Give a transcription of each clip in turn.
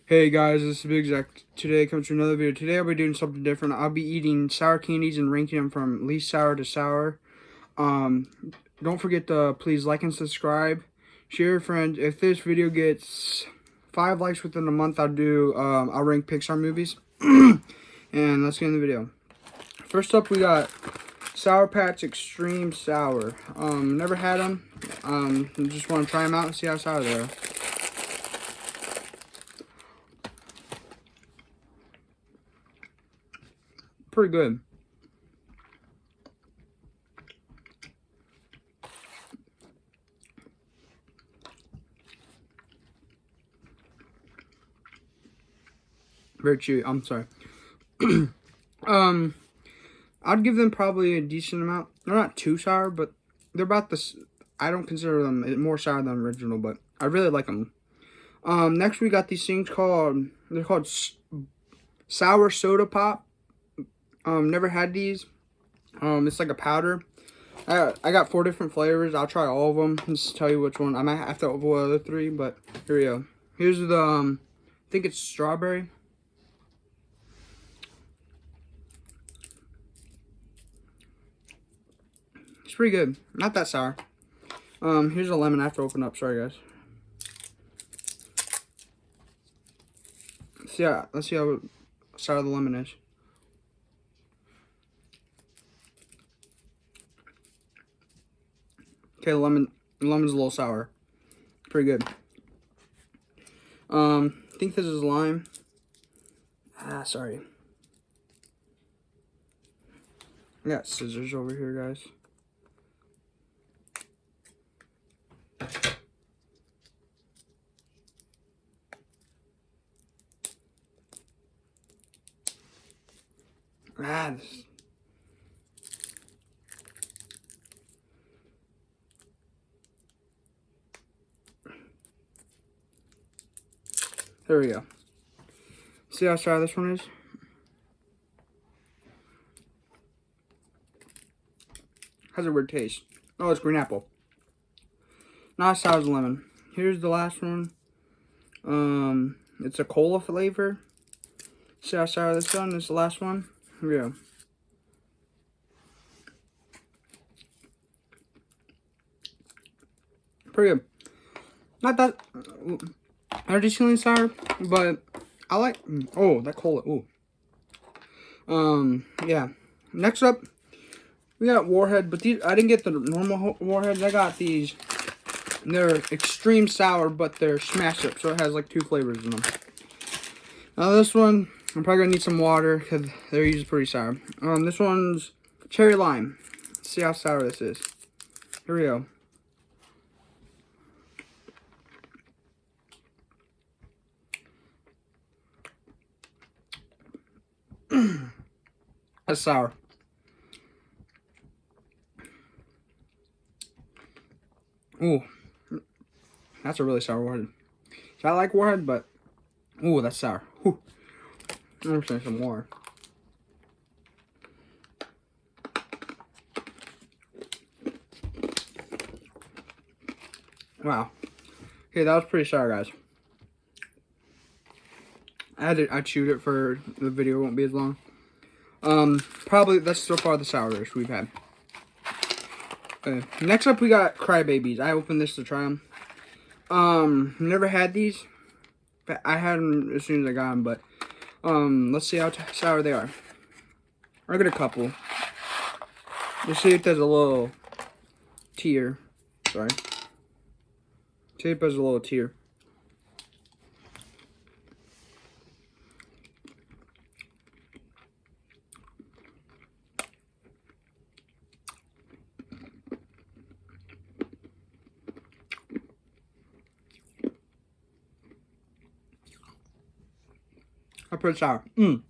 Hey guys, this is Big Zach. Today comes to another video. Today I'll be doing something different. I'll be eating sour candies and ranking them from least sour to sour. Don't forget to please like and subscribe. Share your friends. If this video gets 5 likes within a month, I'll rank Pixar movies. And let's get in the video. First up, we got Sour Patch Extreme Sour. Never had them. Just want to try them out and see how sour they are. Pretty good. Very chewy. I'm sorry. I'd give them probably a decent amount. They're not too sour, but they're about this. I don't consider them more sour than original, but I really like them. Next we got these things they're called sour soda pop. Never had these. It's like a powder. I got 4 different flavors. I'll try all of them. Just tell you which one. I might have to avoid the other 3, but here we go. Here's the I think it's strawberry. It's pretty good. Not that sour. Here's a lemon I have to open up. Sorry guys. Let's see how sour the lemon is. Okay, the lemon's a little sour. Pretty good. I think this is lime. Sorry. I got scissors over here, guys. There we go. See how sour this one is? Has a weird taste. Oh, it's green apple. Not as sour as lemon. Here's the last one. It's a cola flavor. See how sour this one is? The last one. Here we go. Pretty good. Not that additionally sour, but I like. Oh, that cola. Ooh. Yeah. Next up, we got Warhead, but these I didn't get the normal Warheads. I got these. They're extreme sour, but they're smash up, so it has like 2 flavors in them. Now this one, I'm probably gonna need some water because they're usually pretty sour. This one's cherry lime. Let's see how sour this is. Here we go. That's sour. Ooh, that's a really sour Warhead. So I like Warhead, but ooh, that's sour. Ooh. I'm gonna some more. Wow. Okay, that was pretty sour, guys. I chewed it for the video won't be as long. Probably that's so far the sourest we've had. Okay, next up we got Crybabies. I opened this to try them. Never had these. I had them as soon as I got them, but let's see how sour they are. I'll get a couple. Let's see if there's a little tear. Sorry. See if there's a little tear. That's pretty sour. Ooh.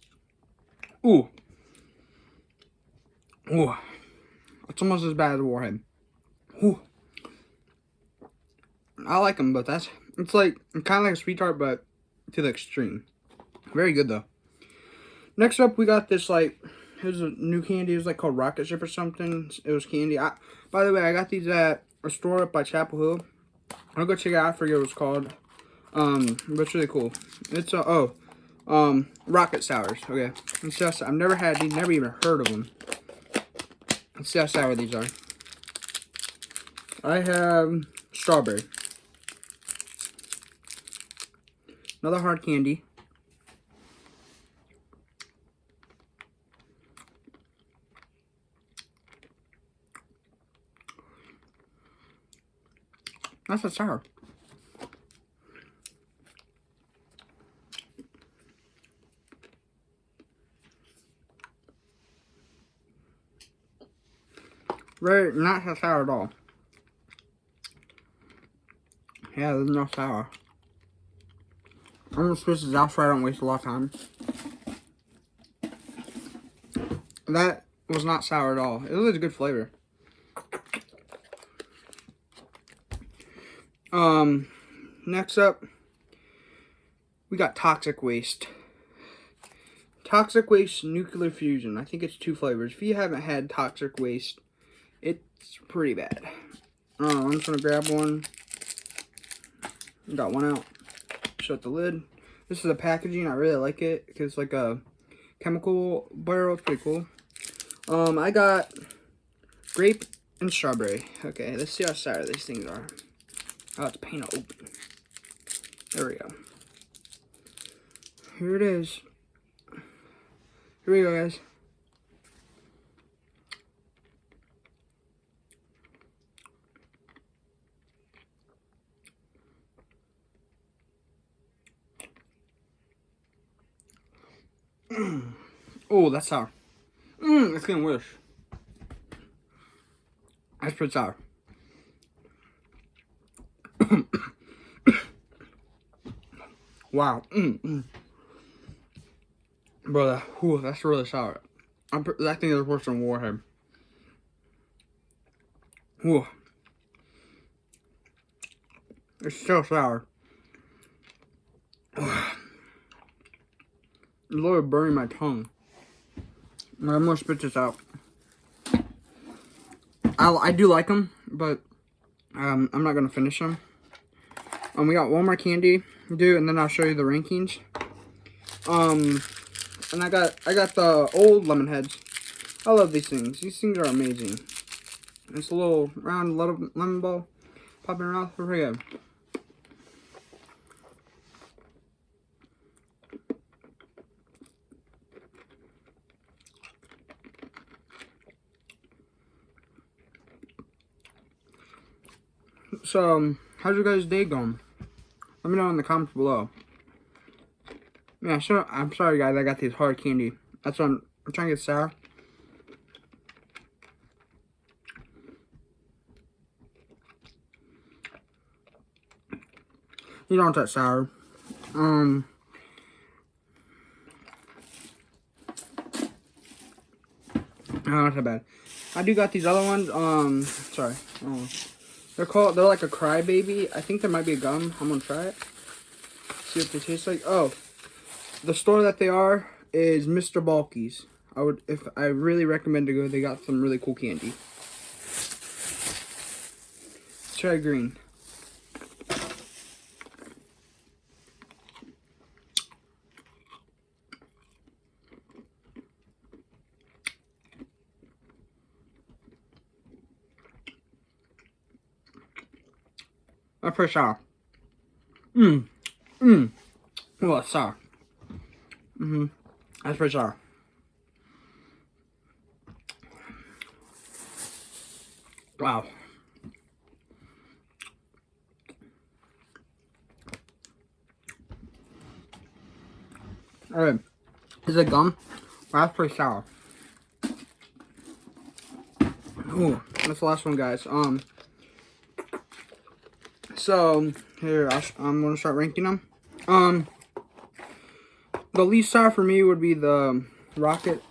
Ooh. It's almost as bad as Warhead. Ooh. I like them, but it's like kind of like a sweet tart, but to the extreme. Very good though. Next up, we got this here's a new candy. It was like called Rocket Ship or something. It was candy. By the way, I got these at a store up by Chapel Hill. I'll go check it out. I forget what it's called. But it's really cool. It's rocket sours. Okay, it's just I've never had these, never even heard of them. Let's see how sour these are. I have strawberry, another hard candy, that's not sour. Very not so sour at all. Yeah, there's no sour. I'm gonna switch this out so I don't waste a lot of time. That was not sour at all. It was a good flavor. Next up, we got toxic waste. Toxic waste nuclear fusion. I think it's 2 flavors. If you haven't had toxic waste, it's pretty bad. I'm just gonna grab one. Got one out. Shut the lid. This is the packaging. I really like it because it's like a chemical barrel. It's pretty cool. I got grape and strawberry. Okay, let's see how sour these things are. Oh, it's pain to open. There we go. Here it is. Here we go, guys. Oh, that's sour. It's getting worse. That's pretty sour. Wow. Bro, that's really sour. I think it's worse than Warhead. Ooh. It's so sour. It's literally burning my tongue. I'm gonna spit this out. I do like them, but I'm not gonna finish them. We got one more candy to do, and then I'll show you the rankings. And I got the old lemon heads. I love these things. These things are amazing. It's a little round lemon ball popping around. Pretty good. So, how's your guys' day going? Let me know in the comments below. Yeah, sure. I'm sorry, guys. I got these hard candy. That's what I'm trying to get sour. You don't want that sour. Not that bad. I do got these other ones. Sorry. They're like a Crybaby. I think there might be a gum. I'm gonna try it. See what they taste like. Oh, the store that they are is Mr. Bulky's. I really recommend to go. They got some really cool candy. Let's try green. That's pretty sour. Oh, it's sour. That's pretty sour. Wow. Alright. Is it gum? That's pretty sour. Ooh, that's the last one, guys. So here I'm gonna start ranking them. The least sour for me would be the Rocket.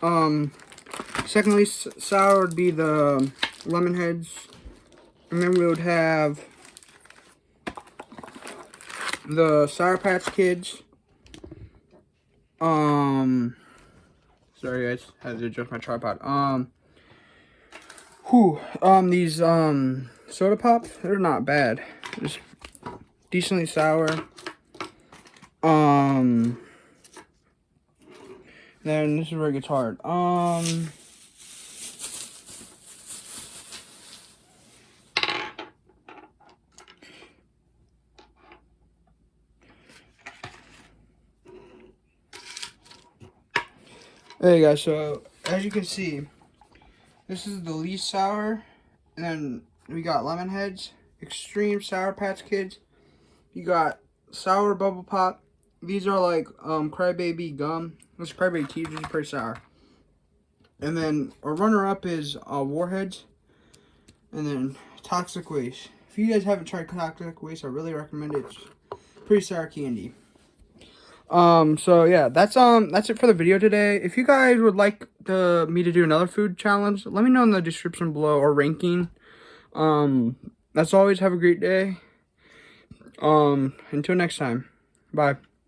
Second least sour would be the Lemon Heads, and then we would have the Sour Patch Kids. Sorry guys, had to adjust my tripod. These soda pops, they're not bad. decently sour. Then this is where it gets hard. There you go. So as you can see, this is the least sour, and then we got lemon heads, extreme sour patch kids. You got sour bubble pop. These are like Crybaby gum. This Crybaby tea, which is pretty sour. And then our runner-up is Warheads. And then Toxic Waste. If you guys haven't tried Toxic Waste, I really recommend it. It's pretty sour candy. So yeah, that's it for the video today. If you guys would like me to do another food challenge, let me know in the description below, or ranking. As always, have a great day. Until next time. Bye.